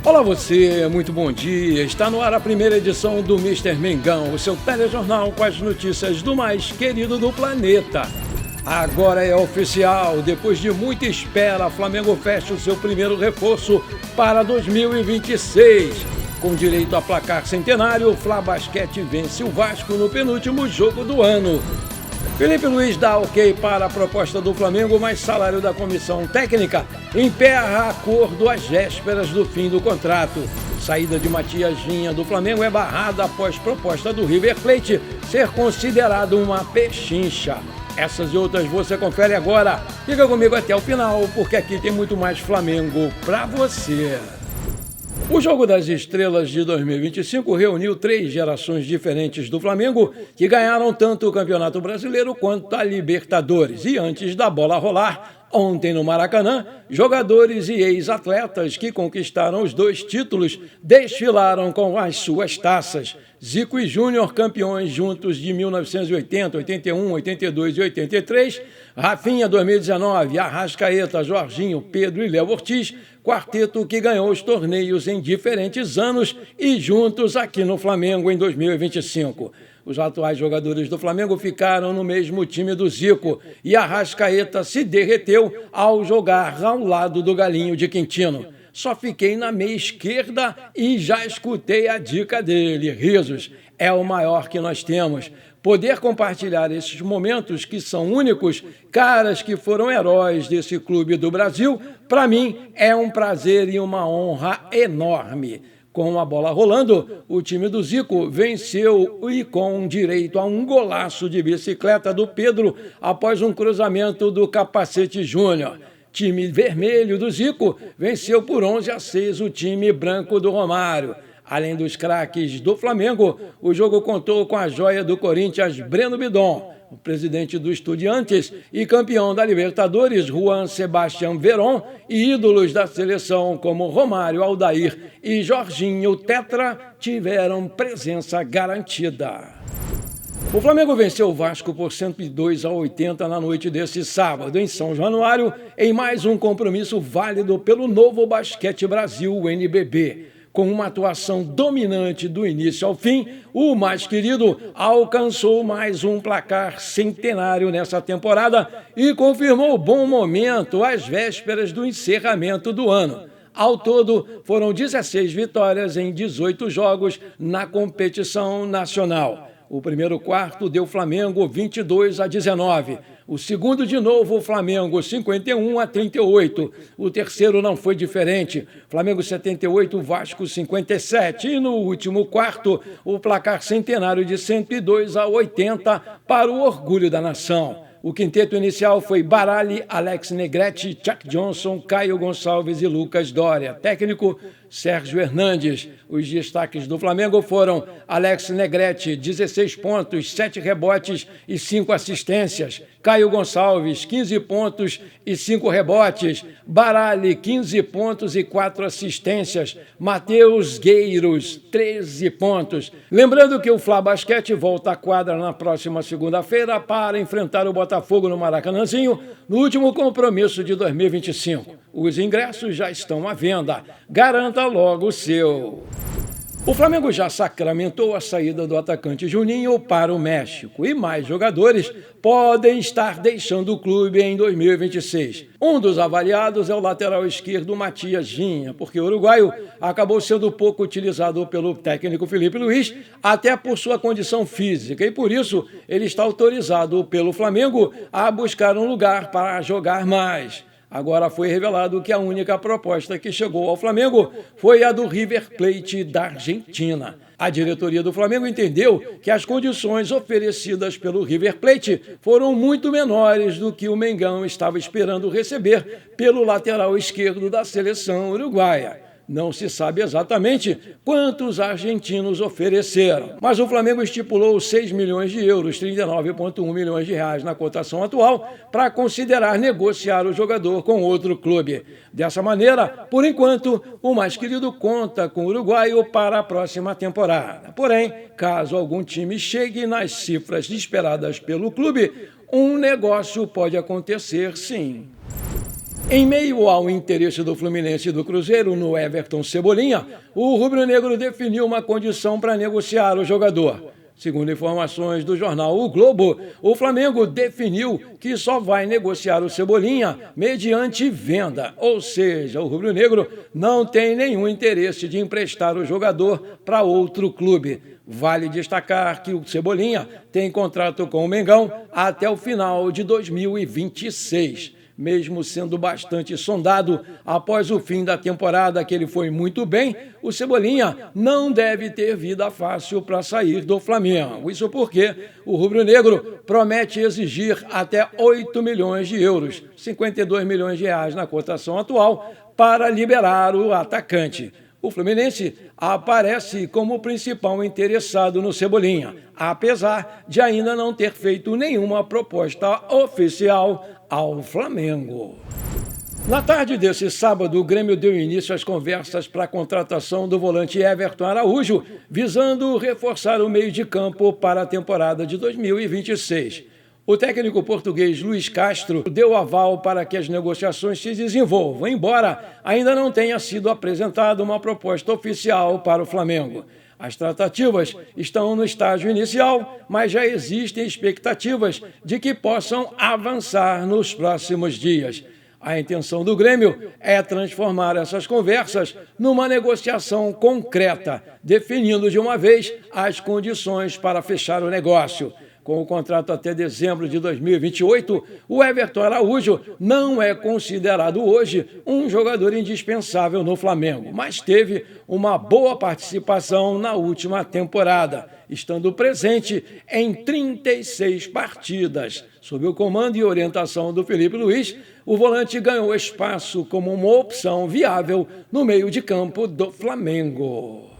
Olá você, muito bom dia. Está no ar a primeira edição do Mister Mengão, o seu telejornal com as notícias do mais querido do planeta. Agora é oficial, depois de muita espera, Flamengo fecha o seu primeiro reforço para 2026. Com direito a placar centenário, o Fla Basquete vence o Vasco no penúltimo jogo do ano. Felipe Luiz dá ok para a proposta do Flamengo, mas salário da comissão técnica emperra acordo às vésperas do fim do contrato. Saída de Matias Vinha do Flamengo é barrada após proposta do River Plate ser considerado uma pechincha. Essas e outras você confere agora. Fica comigo até o final, porque aqui tem muito mais Flamengo pra você. O Jogo das Estrelas de 2025 reuniu 3 gerações diferentes do Flamengo que ganharam tanto o Campeonato Brasileiro quanto a Libertadores. E antes da bola rolar, ontem no Maracanã, jogadores e ex-atletas que conquistaram os 2 títulos desfilaram com as suas taças. Zico e Júnior, campeões juntos de 1980, 81, 82 e 83. Rafinha, 2019, Arrascaeta, Jorginho, Pedro e Léo Ortiz, quarteto que ganhou os torneios em diferentes anos e juntos aqui no Flamengo em 2025. Os atuais jogadores do Flamengo ficaram no mesmo time do Zico e Arrascaeta se derreteu ao jogar ao lado do Galinho de Quintino. Só fiquei na meia esquerda e já escutei a dica dele. Risos, é o maior que nós temos. Poder compartilhar esses momentos que são únicos, caras que foram heróis desse clube do Brasil, para mim é um prazer e uma honra enorme. Com a bola rolando, o time do Zico venceu e com direito a um golaço de bicicleta do Pedro após um cruzamento do Capacete Júnior. Time vermelho do Zico venceu por 11-6 o time branco do Romário. Além dos craques do Flamengo, o jogo contou com a joia do Corinthians, Breno Bidon, o presidente do Estudiantes e campeão da Libertadores, Juan Sebastián Verón, e ídolos da seleção como Romário, Aldair e Jorginho Tetra tiveram presença garantida. O Flamengo venceu o Vasco por 102-80 na noite desse sábado, em São Januário, em mais um compromisso válido pelo Novo Basquete Brasil, o NBB. Com uma atuação dominante do início ao fim, o mais querido alcançou mais um placar centenário nessa temporada e confirmou bom momento às vésperas do encerramento do ano. Ao todo, foram 16 vitórias em 18 jogos na competição nacional. O primeiro quarto deu Flamengo 22-19. O segundo, de novo, o Flamengo 51-38. O terceiro não foi diferente. Flamengo 78, Vasco 57. E no último quarto, o placar centenário de 102-80 para o orgulho da nação. O quinteto inicial foi Baralli, Alex Negrete, Chuck Johnson, Caio Gonçalves e Lucas Doria. Técnico, Sérgio Hernandes. Os destaques do Flamengo foram Alex Negrete, 16 pontos, 7 rebotes e 5 assistências. Caio Gonçalves, 15 pontos e 5 rebotes. Baralli, 15 pontos e 4 assistências. Matheus Gueiros, 13 pontos. Lembrando que o Fla Basquete volta à quadra na próxima segunda-feira para enfrentar o Botafogo no Maracanãzinho, no último compromisso de 2025. Os ingressos já estão à venda. Garanta logo o seu. O Flamengo já sacramentou a saída do atacante Juninho para o México e mais jogadores podem estar deixando o clube em 2026. Um dos avaliados é o lateral esquerdo Matias Vinha, porque o uruguaio acabou sendo pouco utilizado pelo técnico Felipe Luiz, até por sua condição física, e por isso ele está autorizado pelo Flamengo a buscar um lugar para jogar mais. Agora foi revelado que a única proposta que chegou ao Flamengo foi a do River Plate da Argentina. A diretoria do Flamengo entendeu que as condições oferecidas pelo River Plate foram muito menores do que o Mengão estava esperando receber pelo lateral esquerdo da seleção uruguaia. Não se sabe exatamente quantos argentinos ofereceram, mas o Flamengo estipulou 6 milhões de euros, 39,1 milhões de reais na cotação atual, para considerar negociar o jogador com outro clube. Dessa maneira, por enquanto, o mais querido conta com o uruguaio para a próxima temporada. Porém, caso algum time chegue nas cifras esperadas pelo clube, um negócio pode acontecer sim. Em meio ao interesse do Fluminense e do Cruzeiro no Everton Cebolinha, o rubro-negro definiu uma condição para negociar o jogador. Segundo informações do jornal O Globo, o Flamengo definiu que só vai negociar o Cebolinha mediante venda, ou seja, o rubro-negro não tem nenhum interesse de emprestar o jogador para outro clube. Vale destacar que o Cebolinha tem contrato com o Mengão até o final de 2026. Mesmo sendo bastante sondado após o fim da temporada, que ele foi muito bem, o Cebolinha não deve ter vida fácil para sair do Flamengo. Isso porque o rubro-negro promete exigir até 8 milhões de euros, 52 milhões de reais na cotação atual, para liberar o atacante. O Fluminense aparece como o principal interessado no Cebolinha, apesar de ainda não ter feito nenhuma proposta oficial ao Flamengo. Na tarde desse sábado, o Grêmio deu início às conversas para a contratação do volante Everton Araújo, visando reforçar o meio de campo para a temporada de 2026. O técnico português Luiz Castro deu aval para que as negociações se desenvolvam, embora ainda não tenha sido apresentada uma proposta oficial para o Flamengo. As tratativas estão no estágio inicial, mas já existem expectativas de que possam avançar nos próximos dias. A intenção do Grêmio é transformar essas conversas numa negociação concreta, definindo de uma vez as condições para fechar o negócio. Com o contrato até dezembro de 2028, o Everton Araújo não é considerado hoje um jogador indispensável no Flamengo, mas teve uma boa participação na última temporada, estando presente em 36 partidas. Sob o comando e orientação do Felipe Luiz, o volante ganhou espaço como uma opção viável no meio de campo do Flamengo.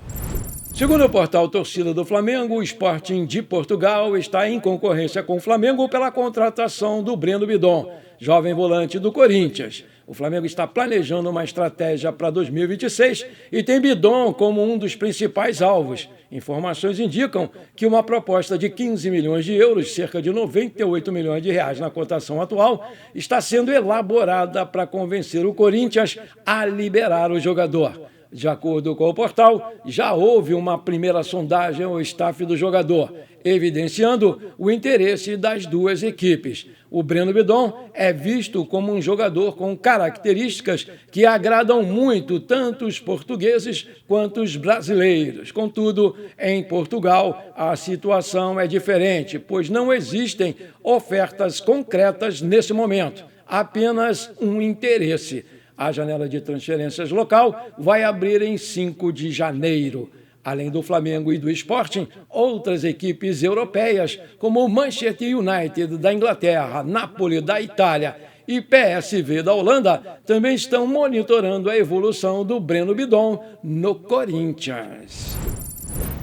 Segundo o portal Torcida do Flamengo, o Sporting de Portugal está em concorrência com o Flamengo pela contratação do Breno Bidon, jovem volante do Corinthians. O Flamengo está planejando uma estratégia para 2026 e tem Bidon como um dos principais alvos. Informações indicam que uma proposta de 15 milhões de euros, cerca de 98 milhões de reais na cotação atual, está sendo elaborada para convencer o Corinthians a liberar o jogador. De acordo com o portal, já houve uma primeira sondagem ao staff do jogador, evidenciando o interesse das duas equipes. O Breno Bidon é visto como um jogador com características que agradam muito tanto os portugueses quanto os brasileiros. Contudo, em Portugal, a situação é diferente, pois não existem ofertas concretas nesse momento, apenas um interesse. A janela de transferências local vai abrir em 5 de janeiro. Além do Flamengo e do Sporting, outras equipes europeias, como o Manchester United da Inglaterra, Napoli da Itália e PSV da Holanda, também estão monitorando a evolução do Breno Bidon no Corinthians.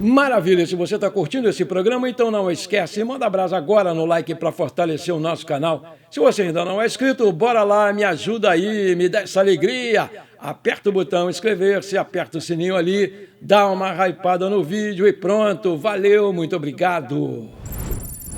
Maravilha! Se você está curtindo esse programa, então não esquece, manda abraço agora no like para fortalecer o nosso canal. Se você ainda não é inscrito, bora lá, me ajuda aí, me dá essa alegria. Aperta o botão inscrever-se, aperta o sininho ali, dá uma hypada no vídeo e pronto. Valeu, muito obrigado!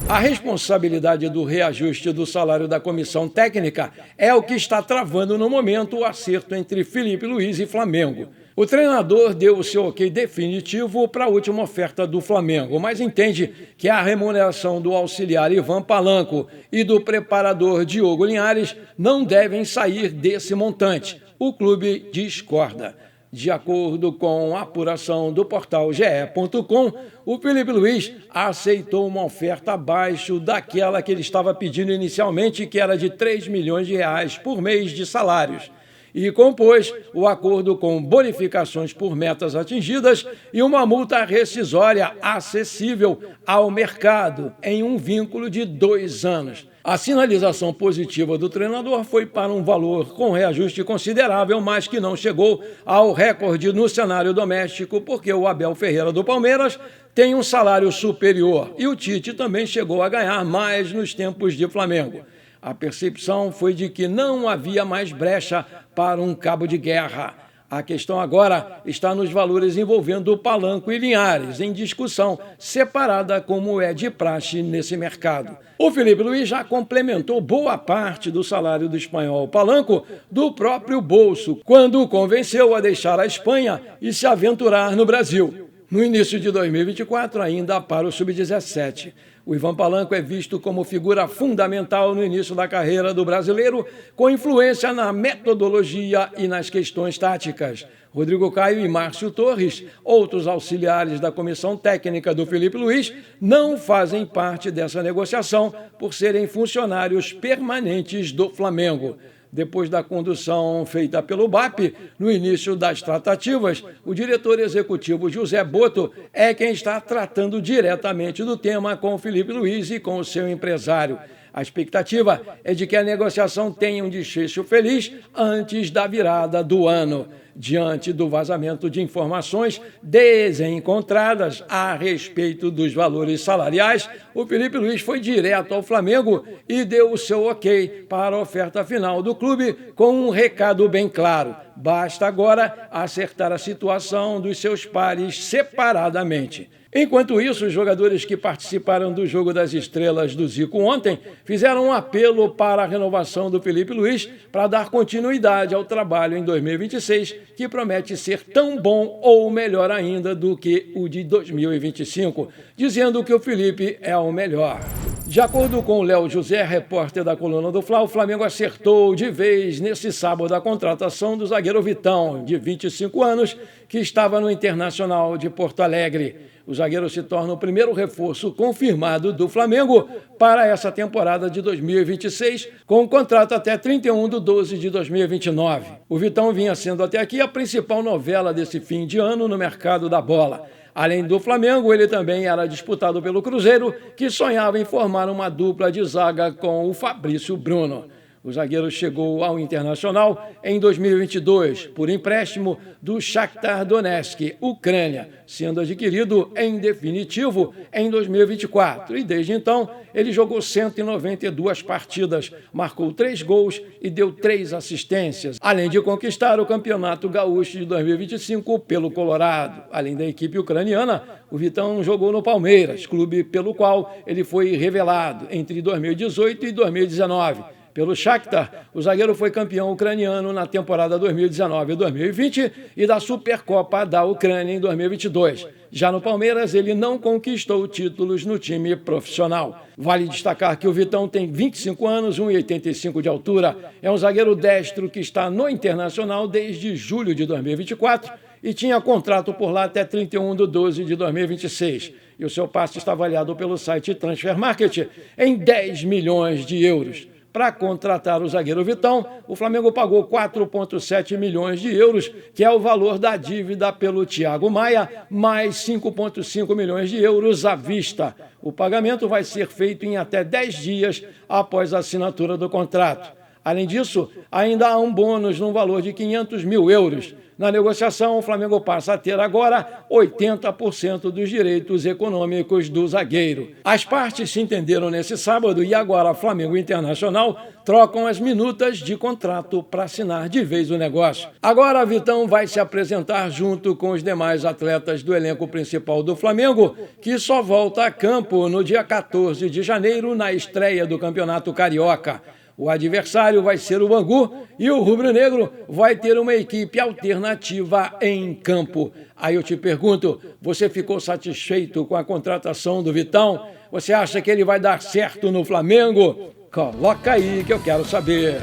A responsabilidade do reajuste do salário da comissão técnica é o que está travando no momento o acerto entre Felipe Luiz e Flamengo. O treinador deu o seu ok definitivo para a última oferta do Flamengo, mas entende que a remuneração do auxiliar Ivan Palanco e do preparador Diogo Linhares não devem sair desse montante. O clube discorda. De acordo com a apuração do portal ge.com, o Felipe Luiz aceitou uma oferta abaixo daquela que ele estava pedindo inicialmente, que era de 3 milhões de reais por mês de salários, e compôs o acordo com bonificações por metas atingidas e uma multa rescisória acessível ao mercado em um vínculo de 2 anos. A sinalização positiva do treinador foi para um valor com reajuste considerável, mas que não chegou ao recorde no cenário doméstico, porque o Abel Ferreira do Palmeiras tem um salário superior e o Tite também chegou a ganhar mais nos tempos de Flamengo. A percepção foi de que não havia mais brecha para um cabo de guerra. A questão agora está nos valores envolvendo Palanco e Linhares, em discussão separada como é de praxe nesse mercado. O Filipe Luís já complementou boa parte do salário do espanhol Palanco do próprio bolso, quando o convenceu a deixar a Espanha e se aventurar no Brasil, no início de 2024, ainda para o Sub-17. O Ivan Palanco é visto como figura fundamental no início da carreira do brasileiro, com influência na metodologia e nas questões táticas. Rodrigo Caio e Márcio Torres, outros auxiliares da comissão técnica do Filipe Luís, não fazem parte dessa negociação por serem funcionários permanentes do Flamengo. Depois da condução feita pelo BAP, no início das tratativas, o diretor executivo José Boto é quem está tratando diretamente do tema com o Filipe Luís e com o seu empresário. A expectativa é de que a negociação tenha um desfecho feliz antes da virada do ano. Diante do vazamento de informações desencontradas a respeito dos valores salariais, o Filipe Luís foi direto ao Flamengo e deu o seu ok para a oferta final do clube com um recado bem claro: basta agora acertar a situação dos seus pares separadamente. Enquanto isso, os jogadores que participaram do Jogo das Estrelas do Zico ontem fizeram um apelo para a renovação do Filipe Luís para dar continuidade ao trabalho em 2026, que promete ser tão bom ou melhor ainda do que o de 2025, dizendo que o Filipe é o melhor. De acordo com o Léo José, repórter da coluna do Fla, o Flamengo acertou de vez nesse sábado a contratação do zagueiro Vitão, de 25 anos, que estava no Internacional de Porto Alegre. O zagueiro se torna o primeiro reforço confirmado do Flamengo para essa temporada de 2026, com um contrato até 31/12/2029. O Vitão vinha sendo até aqui a principal novela desse fim de ano no mercado da bola. Além do Flamengo, ele também era disputado pelo Cruzeiro, que sonhava em formar uma dupla de zaga com o Fabrício Bruno. O zagueiro chegou ao Internacional em 2022 por empréstimo do Shakhtar Donetsk, Ucrânia, sendo adquirido em definitivo em 2024. E desde então ele jogou 192 partidas, marcou 3 gols e deu 3 assistências, além de conquistar o Campeonato Gaúcho de 2025 pelo Colorado. Além da equipe ucraniana, o Vitão jogou no Palmeiras, clube pelo qual ele foi revelado entre 2018 e 2019. Pelo Shakhtar, o zagueiro foi campeão ucraniano na temporada 2019 e 2020 e da Supercopa da Ucrânia em 2022. Já no Palmeiras, ele não conquistou títulos no time profissional. Vale destacar que o Vitão tem 25 anos, 1,85 de altura. É um zagueiro destro que está no Internacional desde julho de 2024 e tinha contrato por lá até 31/12/2026. E o seu passe está avaliado pelo site Transfer Market em 10 milhões de euros. Para contratar o zagueiro Vitão, o Flamengo pagou 4,7 milhões de euros, que é o valor da dívida pelo Thiago Maia, mais 5,5 milhões de euros à vista. O pagamento vai ser feito em até 10 dias após a assinatura do contrato. Além disso, ainda há um bônus no valor de 500 mil euros. Na negociação, o Flamengo passa a ter agora 80% dos direitos econômicos do zagueiro. As partes se entenderam nesse sábado e agora Flamengo e Internacional trocam as minutas de contrato para assinar de vez o negócio. Agora Vitão vai se apresentar junto com os demais atletas do elenco principal do Flamengo, que só volta a campo no dia 14 de janeiro na estreia do Campeonato Carioca. O adversário vai ser o Bangu e o rubro-negro vai ter uma equipe alternativa em campo. Aí eu te pergunto, você ficou satisfeito com a contratação do Vitão? Você acha que ele vai dar certo no Flamengo? Coloca aí que eu quero saber.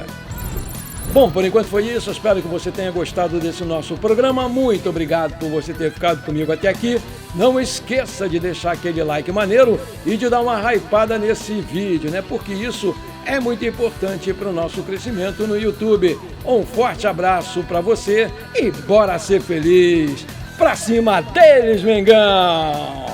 Bom, por enquanto foi isso. Espero que você tenha gostado desse nosso programa. Muito obrigado por você ter ficado comigo até aqui. Não esqueça de deixar aquele like maneiro e de dar uma hypada nesse vídeo, né? Porque isso é muito importante para o nosso crescimento no YouTube. Um forte abraço para você e bora ser feliz. Pra cima deles, Mengão!